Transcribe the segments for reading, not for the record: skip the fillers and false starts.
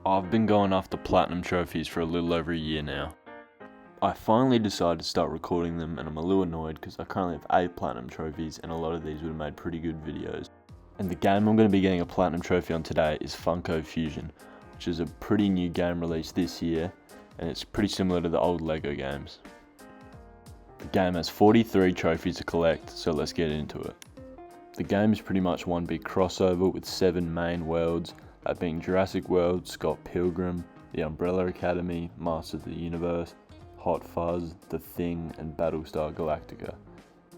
I've been going after platinum trophies for a little over a year now. I finally decided to start recording them, and I'm a little annoyed because I currently have 8 platinum trophies and a lot of these would have made pretty good videos. And the game I'm going to be getting a platinum trophy on today is Funko Fusion, which is a pretty new game released this year, and it's pretty similar to the old LEGO games. The game has 43 trophies to collect, so let's get into it. The game is pretty much one big crossover with 7 main worlds, that being Jurassic World, Scott Pilgrim, The Umbrella Academy, Masters of the Universe, Hot Fuzz, The Thing, and Battlestar Galactica.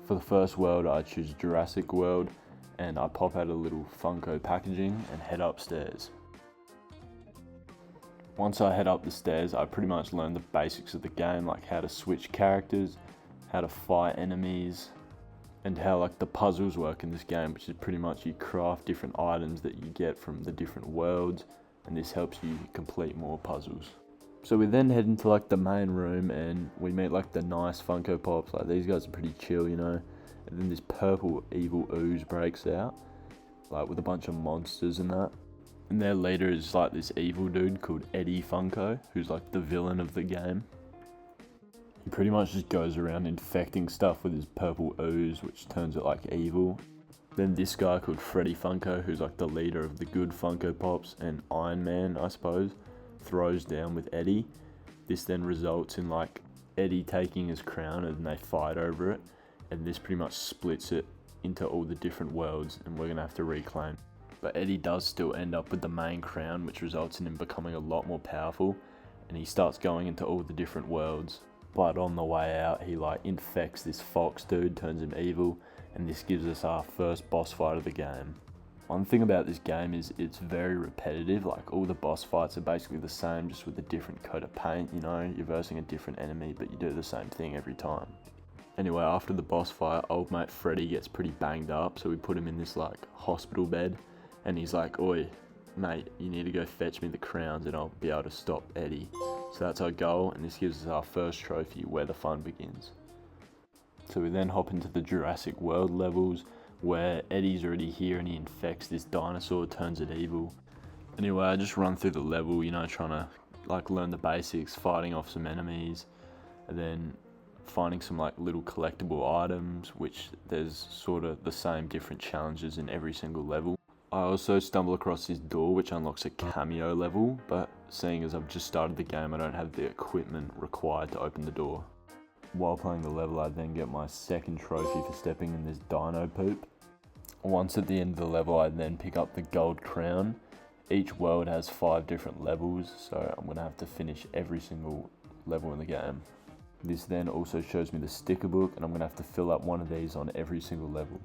For the first world, I choose Jurassic World, and I pop out a little Funko packaging and head upstairs. Once I head up the stairs, I pretty much learn the basics of the game, like how to switch characters, how to fight enemies, and how the puzzles work in this game, which is pretty much you craft different items that you get from the different worlds, and this helps you complete more puzzles. So we then head into the main room and we meet the nice Funko Pops. These guys are pretty chill, you know. And then this purple evil ooze breaks out, with a bunch of monsters and that. And their leader is this evil dude called Eddie Funko, who's the villain of the game. He pretty much just goes around infecting stuff with his purple ooze, which turns it evil. Then this guy called Freddy Funko, who's the leader of the good Funko Pops, and Iron Man, I suppose, throws down with Eddie. This then results in Eddie taking his crown and they fight over it, and this pretty much splits it into all the different worlds, and we're gonna have to reclaim. But Eddie does still end up with the main crown, which results in him becoming a lot more powerful, and he starts going into all the different worlds. But on the way out, he infects this fox dude, turns him evil, and this gives us our first boss fight of the game. One thing about this game is it's very repetitive. All the boss fights are basically the same, just with a different coat of paint, you know. You're versing a different enemy, but you do the same thing every time. Anyway, after the boss fight, old mate Freddy gets pretty banged up, so we put him in this hospital bed, and he's like, "Oi, mate, you need to go fetch me the crowns and I'll be able to stop Eddie." So that's our goal, and this gives us our first trophy, where the fun begins. So we then hop into the Jurassic World levels, where Eddie's already here and he infects this dinosaur, turns it evil. Anyway, I just run through the level, you know, trying to learn the basics, fighting off some enemies, and then finding some little collectible items, which there's sort of the same different challenges in every single level. I also stumble across this door which unlocks a Cameo level, but seeing as I've just started the game, I don't have the equipment required to open the door. While playing the level, I then get my second trophy for stepping in this dino poop. Once at the end of the level, I then pick up the gold crown. Each world has 5 different levels, so I'm going to have to finish every single level in the game. This then also shows me the sticker book, and I'm going to have to fill up one of these on every single level.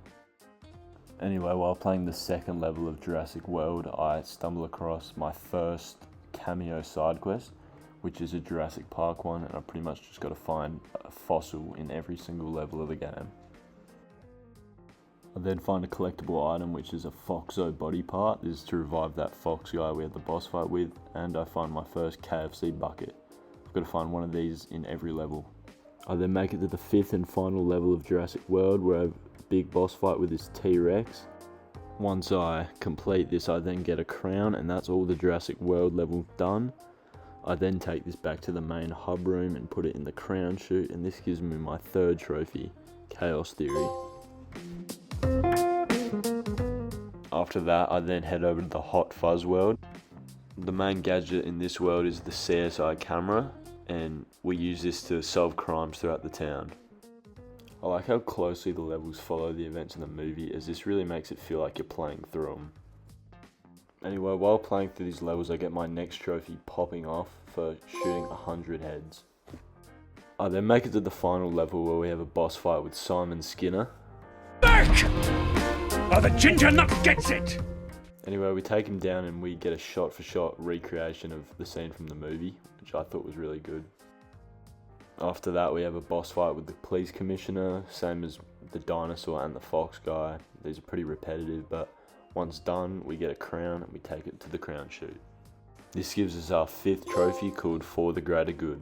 Anyway, while playing the second level of Jurassic World, I stumble across my first Cameo side quest, which is a Jurassic Park one, and I pretty much just got to find a fossil in every single level of the game. I then find a collectible item, which is a Foxo body part. This is to revive that fox guy we had the boss fight with, and I find my first KFC bucket. I've got to find one of these in every level. I then make it to the 5th and final level of Jurassic World, where I have a big boss fight with this T-Rex. Once I complete this, I then get a crown, and that's all the Jurassic World level done. I then take this back to the main hub room and put it in the crown chute, and this gives me my third trophy, Chaos Theory. After that, I then head over to the Hot Fuzz world. The main gadget in this world is the CSI camera, and we use this to solve crimes throughout the town. I like how closely the levels follow the events in the movie, as this really makes it feel like you're playing through them. Anyway, while playing through these levels, I get my next trophy popping off for shooting 100 heads. I then make it to the final level, where we have a boss fight with Simon Skinner. Back! Or the ginger nut gets it! Anyway, we take him down and we get a shot-for-shot recreation of the scene from the movie, which I thought was really good. After that, we have a boss fight with the police commissioner, same as the dinosaur and the fox guy. These are pretty repetitive, but once done, we get a crown and we take it to the crown chute. This gives us our 5th trophy, called For the Greater Good.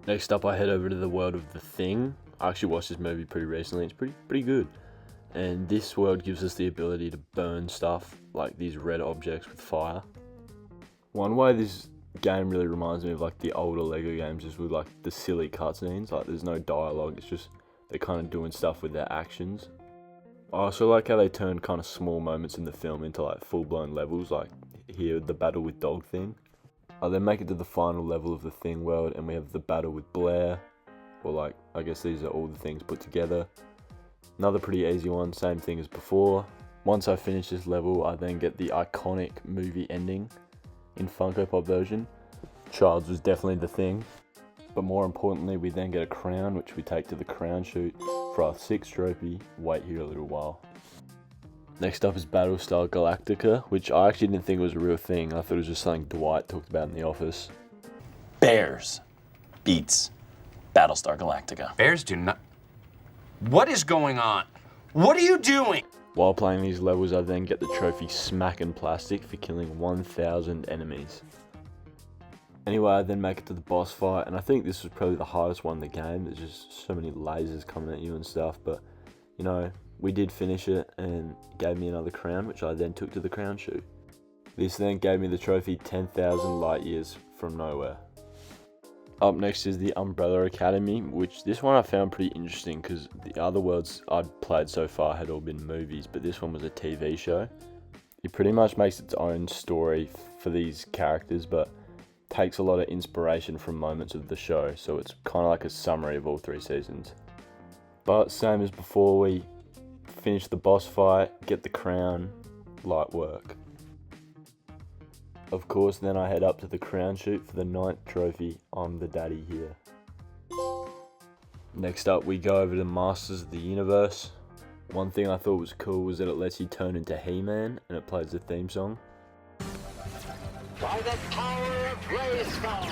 Next up, I head over to the world of The Thing. I actually watched this movie pretty recently. It's pretty good. And this world gives us the ability to burn stuff, like these red objects with fire. One way this game really reminds me of like the older Lego games is with like the silly cutscenes, like there's no dialogue, it's just they're kind of doing stuff with their actions. I also like how they turn kind of small moments in the film into like full-blown levels, like here the battle with Dog Thing. I then make it to the final level of the Thing world and we have the battle with Blair, or like I guess these are all the things put together. Another pretty easy one, same thing as before. Once I finish this level, I then get the iconic movie ending in Funko Pop version. Childs was definitely the thing. But more importantly, we then get a crown, which we take to the crown chute for our 6th trophy. Wait here a little while. Next up is Battlestar Galactica, which I actually didn't think was a real thing. I thought it was just something Dwight talked about in the office. Bears beats Battlestar Galactica. Bears do not. What is going on? What are you doing? While playing these levels, I then get the trophy Smackin' Plastic for killing 1,000 enemies. Anyway, I then make it to the boss fight, and I think this was probably the hardest one in the game. There's just so many lasers coming at you and stuff, but, you know, we did finish it, and it gave me another crown, which I then took to the crown chute. This then gave me the trophy 10,000 light years from nowhere. Up next is the Umbrella Academy, which this one I found pretty interesting, because the other worlds I'd played so far had all been movies, but this one was a TV show. It pretty much makes its own story for these characters, but takes a lot of inspiration from moments of the show, so it's kind of like a summary of all 3 seasons. But same as before, we finish the boss fight, get the crown, light work. Of course, then I head up to the crown chute for the 9th trophy. I'm the daddy here. Next up, we go over to Masters of the Universe. One thing I thought was cool was that it lets you turn into He-Man, and it plays the theme song. By the power of Grayskull!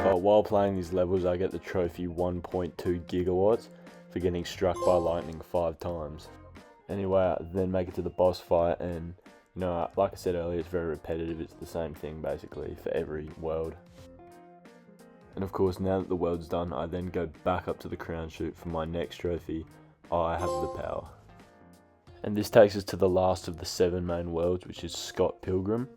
But while playing these levels, I get the trophy 1.2 gigawatts for getting struck by lightning 5 times. Anyway, I then make it to the boss fight, and you know, like I said earlier, it's very repetitive. It's the same thing basically for every world. And of course, now that the world's done, I then go back up to the crown chute for my next trophy. I have the power. And this takes us to the last of the 7 main worlds, which is Scott Pilgrim.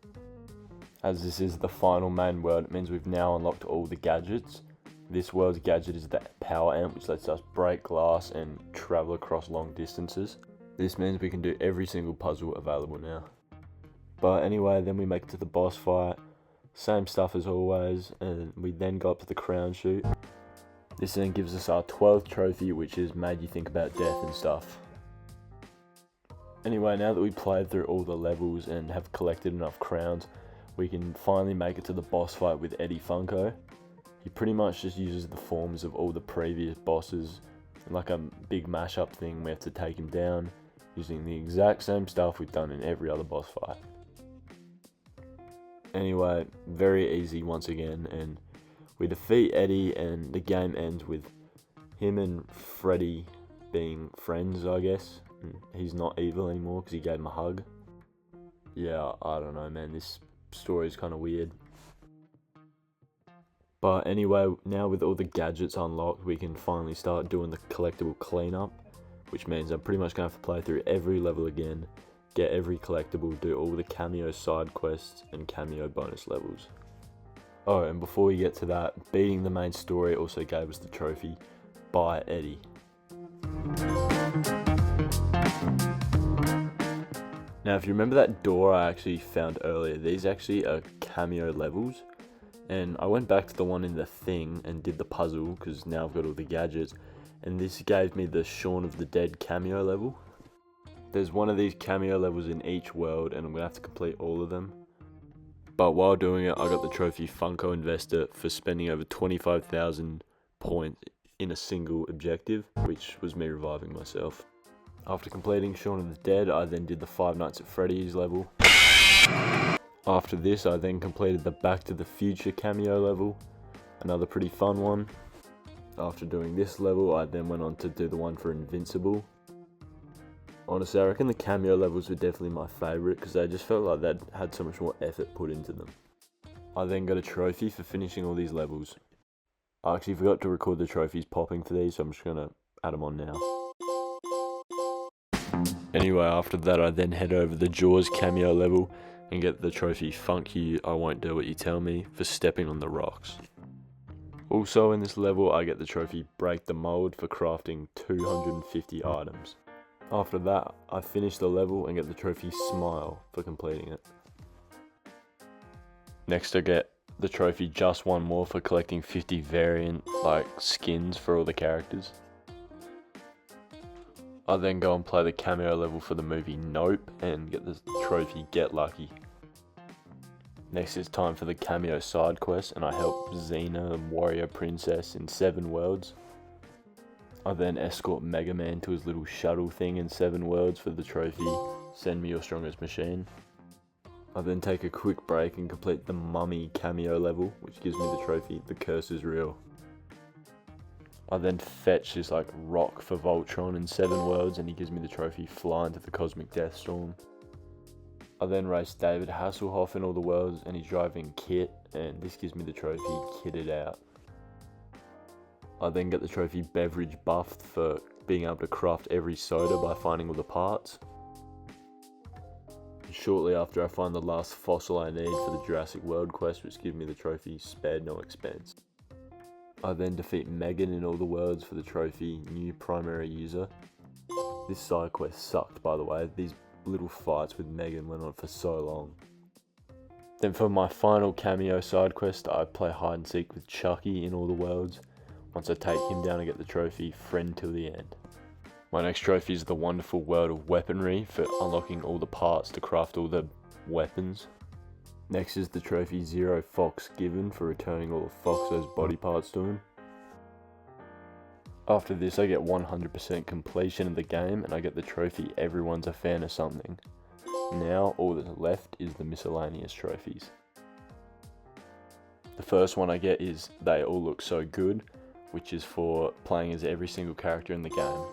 As this is the final main world, it means we've now unlocked all the gadgets. This world's gadget is the power amp, which lets us break glass and travel across long distances. This means we can do every single puzzle available now. But anyway, then we make it to the boss fight. Same stuff as always, and we then go up to the crown chute. This then gives us our 12th trophy, which is made you think about death and stuff. Anyway, now that we've played through all the levels and have collected enough crowns, we can finally make it to the boss fight with Eddie Funko. He pretty much just uses the forms of all the previous bosses, and like a big mashup thing, we have to take him down using the exact same stuff we've done in every other boss fight. Anyway, very easy once again, and we defeat Eddie, and the game ends with him and Freddy being friends, I guess. And he's not evil anymore because he gave him a hug. Yeah, I don't know, man. This story is kind of weird. But anyway, now with all the gadgets unlocked, we can finally start doing the collectible cleanup, which means I'm pretty much going to have to play through every level again, get every collectible, do all the Cameo side quests and Cameo bonus levels. Oh, and before we get to that, beating the main story also gave us the trophy by Eddie. Now, if you remember that door I actually found earlier, these actually are Cameo levels. And I went back to the one in the Thing and did the puzzle, because now I've got all the gadgets. And this gave me the Shaun of the Dead Cameo level. There's one of these Cameo levels in each world, and I'm going to have to complete all of them. But while doing it, I got the trophy Funko Investor for spending over 25,000 points in a single objective, which was me reviving myself. After completing Shaun of the Dead, I then did the Five Nights at Freddy's level. After this, I then completed the Back to the Future Cameo level, another pretty fun one. After doing this level, I then went on to do the one for Invincible. Honestly, I reckon the Cameo levels were definitely my favourite, because they just felt like they'd had so much more effort put into them. I then got a trophy for finishing all these levels. I actually forgot to record the trophies popping for these, so I'm just going to add them on now. Anyway, after that I then head over the Jaws cameo level and get the trophy Funk You, I Won't Do What You Tell Me for stepping on the rocks. Also in this level I get the trophy Break the Mold for crafting 250 items. After that I finish the level and get the trophy Smile for completing it. Next I get the trophy Just One More for collecting 50 variant skins for all the characters. I then go and play the cameo level for the movie Nope and get the trophy Get Lucky. Next it's time for the cameo side quest and I help Xena, Warrior Princess in 7 Worlds. I then escort Mega Man to his little shuttle thing in 7 Worlds for the trophy Send Me Your Strongest Machine. I then take a quick break and complete the Mummy cameo level, which gives me the trophy The Curse Is Real. I then fetch this rock for Voltron in 7 Worlds and he gives me the trophy Fly Into the Cosmic Death Storm. I then race David Hasselhoff in all the worlds and he's driving Kit and this gives me the trophy Kitted Out. I then get the trophy Beverage Buffed for being able to craft every soda by finding all the parts. Shortly after I find the last fossil I need for the Jurassic World quest, which gives me the trophy Spared No Expense. I then defeat Megan in all the worlds for the trophy New Primary User. This side quest sucked, by the way. These little fights with Megan went on for so long. Then for my final cameo side quest, I play hide and seek with Chucky in all the worlds. Once I take him down, I get the trophy Friend Till the End. My next trophy is the Wonderful World of Weaponry for unlocking all the parts to craft all the weapons. Next is the trophy Zero Fox Given for returning all of Foxo's body parts to him. After this I get 100% completion of the game and I get the trophy Everyone's a Fan of Something. Now all that's left is the miscellaneous trophies. The first one I get is They All Look So Good, which is for playing as every single character in the game.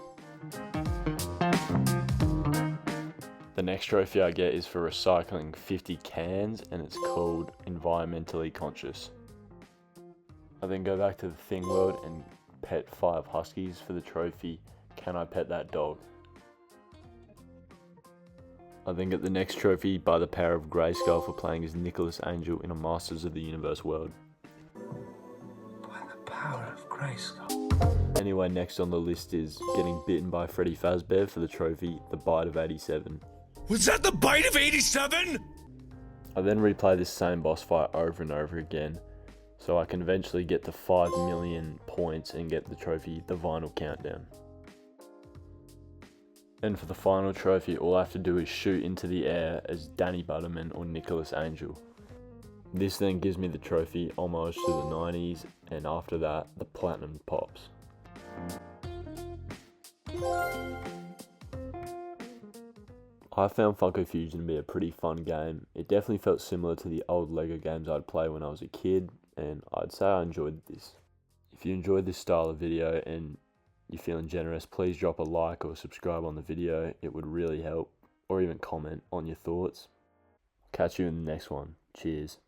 The next trophy I get is for recycling 50 cans and it's called Environmentally Conscious. I then go back to the Thing World and pet 5 huskies for the trophy Can I Pet That Dog? I then get the next trophy by the power of Grayskull for playing as Nicholas Angel in a Masters of the Universe world. By the power of Grayskull. Anyway, next on the list is getting bitten by Freddy Fazbear for the trophy The Bite of 87. Was that the bite of 87? I then replay this same boss fight over and over again, so I can eventually get to 5 million points and get the trophy The Vinyl Countdown. And for the final trophy, all I have to do is shoot into the air as Danny Butterman or Nicholas Angel. This then gives me the trophy Homage to the 90s, and after that, the Platinum Pops. I found Funko Fusion to be a pretty fun game. It definitely felt similar to the old LEGO games I'd play when I was a kid, and I'd say I enjoyed this. If you enjoyed this style of video and you're feeling generous, please drop a like or subscribe on the video. It would really help, or even comment on your thoughts. Catch you in the next one. Cheers.